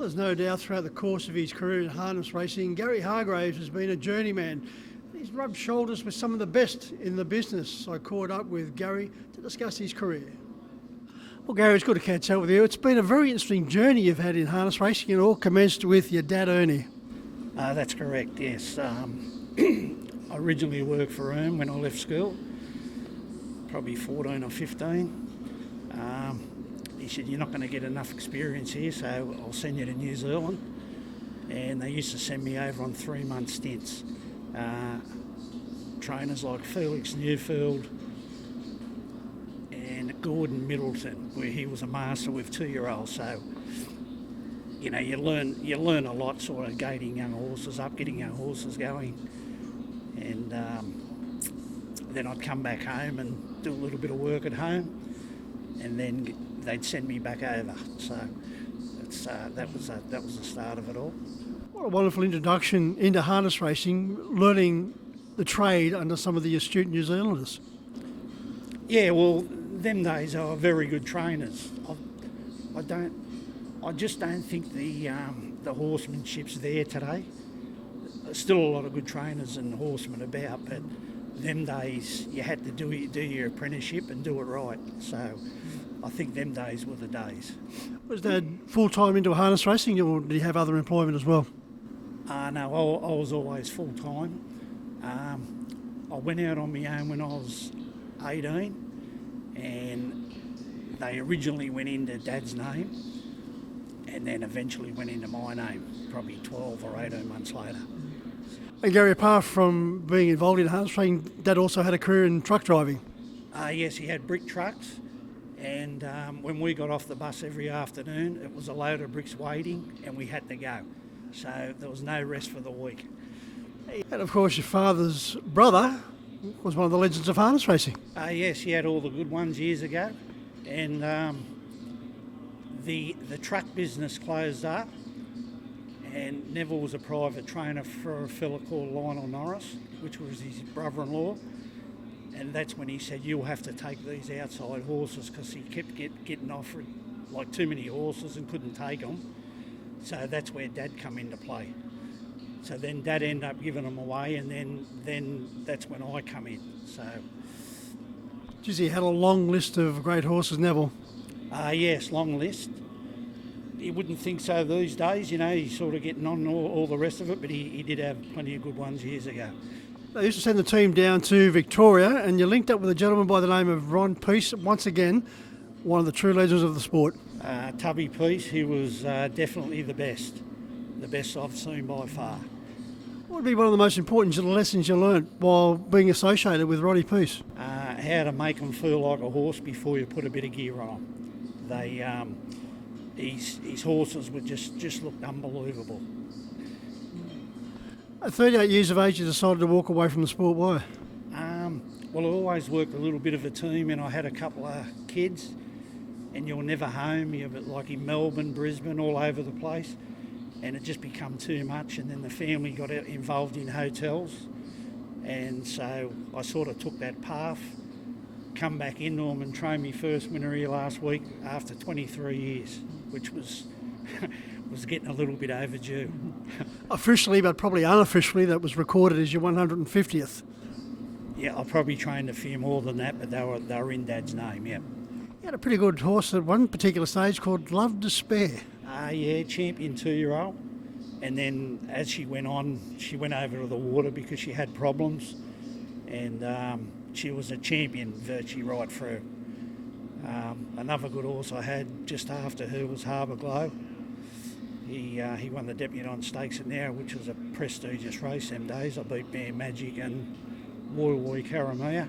There's no doubt throughout the course of his career in harness racing, Gary Hargraves has been a journeyman. He's rubbed shoulders with some of the best in the business. I caught up with Gary to discuss his career. Well, Gary, it's good to catch up with you. It's been a very interesting journey you've had in harness racing. It all commenced with your dad, Ernie. That's correct, yes. I originally worked for him when I left school, probably 14 or 15. He said, "You're not going to get enough experience here, so I'll send you to New Zealand." And they used to send me over on 3-month stints. Trainers like Felix Newfield and Gordon Middleton, where he was a master with 2-year-olds. So, you know, you learn a lot, sort of gating young horses up, getting young horses going. And then I'd come back home and do a little bit of work at home, and then they'd send me back over. So that was the start of it all. What a wonderful introduction into harness racing, learning the trade under some of the astute New Zealanders. Yeah, well, them days they were very good trainers. I just don't think the horsemanship's there today. There's still a lot of good trainers and horsemen about, but them days you had to do your apprenticeship and do it right. So I think them days were the days. Was Dad full-time into harness racing, or did he have other employment as well? No, I was always full-time. I went out on my own when I was 18, and they originally went into Dad's name and then eventually went into my name, probably 12 or 18 months later. And Gary, apart from being involved in harness racing, Dad also had a career in truck driving. Yes, he had brick trucks, and when we got off the bus every afternoon, it was a load of bricks waiting and we had to go. So there was no rest for the week. And of course your father's brother was one of the legends of harness racing. Yes, he had all the good ones years ago, and the truck business closed up, and Neville was a private trainer for a fella called Lionel Norris, which was his brother-in-law, and that's when he said, "You'll have to take these outside horses," because he kept getting offered like too many horses and couldn't take them. So that's where Dad come into play. So then Dad ended up giving them away, and then that's when I come in. So, Geez, he had a long list of great horses, Neville. yes, long list. You wouldn't think so these days, you know, he's sort of getting on all the rest of it, but he did have plenty of good ones years ago. They used to send the team down to Victoria, and you linked up with a gentleman by the name of Ron Peace, once again, one of the true legends of the sport. Tubby Peace, he was definitely the best I've seen by far. What would be one of the most important lessons you learnt while being associated with Roddy Peace? How to make them feel like a horse before you put a bit of gear on them. His horses would just looked unbelievable. At 38 years of age, you decided to walk away from the sport. Why? Well, I always worked a little bit of a team, and I had a couple of kids, and you're never home. You're like in Melbourne, Brisbane, all over the place, and it just become too much. And then the family got involved in hotels, and so I sort of took that path. Come back into them and trained me first winner here last week after 23 years, which was was getting a little bit overdue. Officially, but probably unofficially, that was recorded as your 150th. Yeah, I probably trained a few more than that, but they were in Dad's name, yeah. You had a pretty good horse at one particular stage called Love Despair. Yeah, champion 2-year-old. And then as she went on, she went over to the water because she had problems. And she was a champion virtually right through. Another good horse I had just after her was Harbour Glow. He won the Deputy on Stakes at Now, which was a prestigious race them days. I beat Bear Magic and Woi Karamea.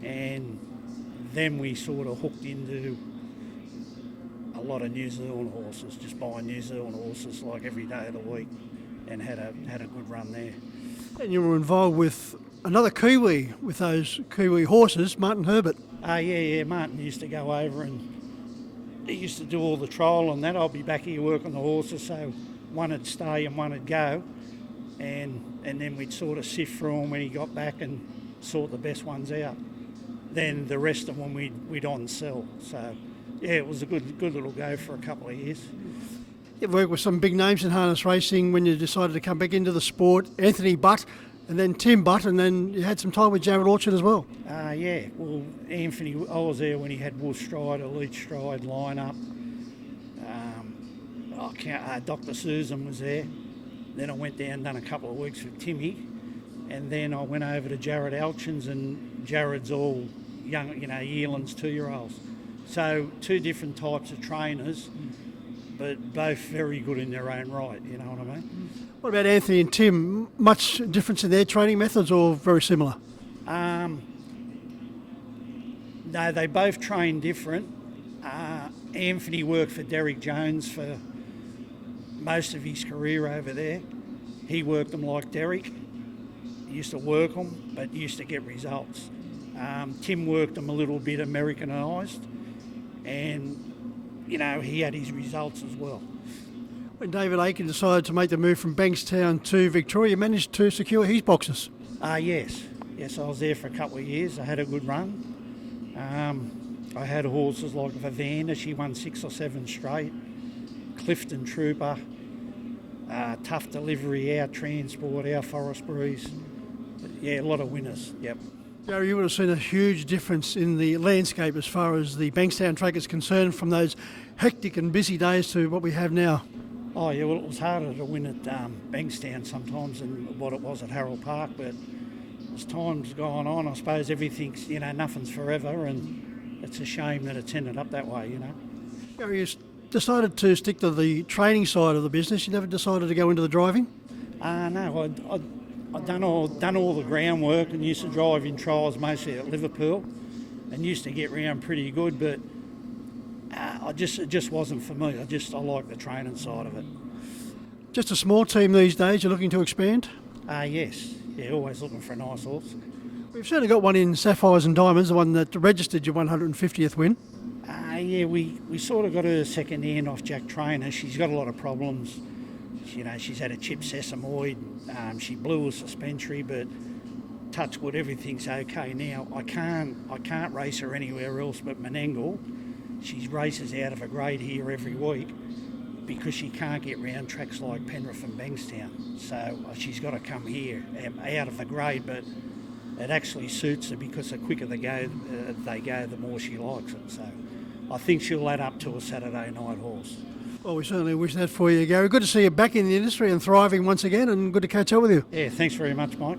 And then we sort of hooked into a lot of New Zealand horses, just buying New Zealand horses like every day of the week, and had a good run there. And you were involved with another Kiwi with those Kiwi horses, Martin Herbert. Yeah, Martin used to go over and he used to do all the trial and that. I'll be back here working the horses, so one would stay and one would go, and then we'd sort of sift through them when he got back and sort the best ones out. Then the rest of them we'd on sell. So yeah, it was a good little go for a couple of years. You've worked with some big names in harness racing when you decided to come back into the sport. Anthony Butt, and then Tim Butt, and then you had some time with Jared Orchard as well. Yeah, well, Anthony, I was there when he had Wolf Stride, Elite Stride lineup. Dr. Susan was there. Then I went down and done a couple of weeks with Timmy, and then I went over to Jared Alchins, and Jared's all young, yearlings, 2-year-olds. So 2 different types of trainers, but both very good in their own right, you know what I mean? What about Anthony and Tim? Much difference in their training methods or very similar? No, they both train different. Anthony worked for Derek Jones for most of his career over there. He worked them like Derek. He used to work them, but used to get results. Tim worked them a little bit Americanised, and, he had his results as well. When David Aiken decided to make the move from Bankstown to Victoria, you managed to secure his boxes. Yes, I was there for a couple of years. I had a good run. I had horses like Vivanda, she won 6 or 7 straight. Clifton Trooper, Tough Delivery, Our Transport, Our Forest Breeze. Yeah, a lot of winners, yep. Gary, you would have seen a huge difference in the landscape as far as the Bankstown track is concerned from those hectic and busy days to what we have now. Oh yeah, well it was harder to win at Bankstown sometimes than what it was at Harold Park, but as time's gone on, I suppose everything's, nothing's forever, and it's a shame that it's ended up that way, Gary, you decided to stick to the training side of the business. You never decided to go into the driving? No, I'd done all the groundwork and used to drive in trials mostly at Liverpool and used to get round pretty good, but it just wasn't for me. I like the training side of it. Just a small team these days. You're looking to expand? Yes. Yeah, always looking for a nice horse. We've certainly got one in Sapphires and Diamonds, the one that registered your 150th win. Yeah, we sort of got her second hand off Jack Trainer. She's got a lot of problems. She's had a chip sesamoid. She blew a suspensory, but touch wood, everything's okay now. I can't race her anywhere else but Menangle. She races out of a grade here every week because she can't get round tracks like Penrith and Bankstown. So she's got to come here out of the grade, but it actually suits her because the quicker they go, the more she likes it. So I think she'll add up to a Saturday night horse. Well, we certainly wish that for you, Gary. Good to see you back in the industry and thriving once again, and good to catch up with you. Yeah, thanks very much, Mike.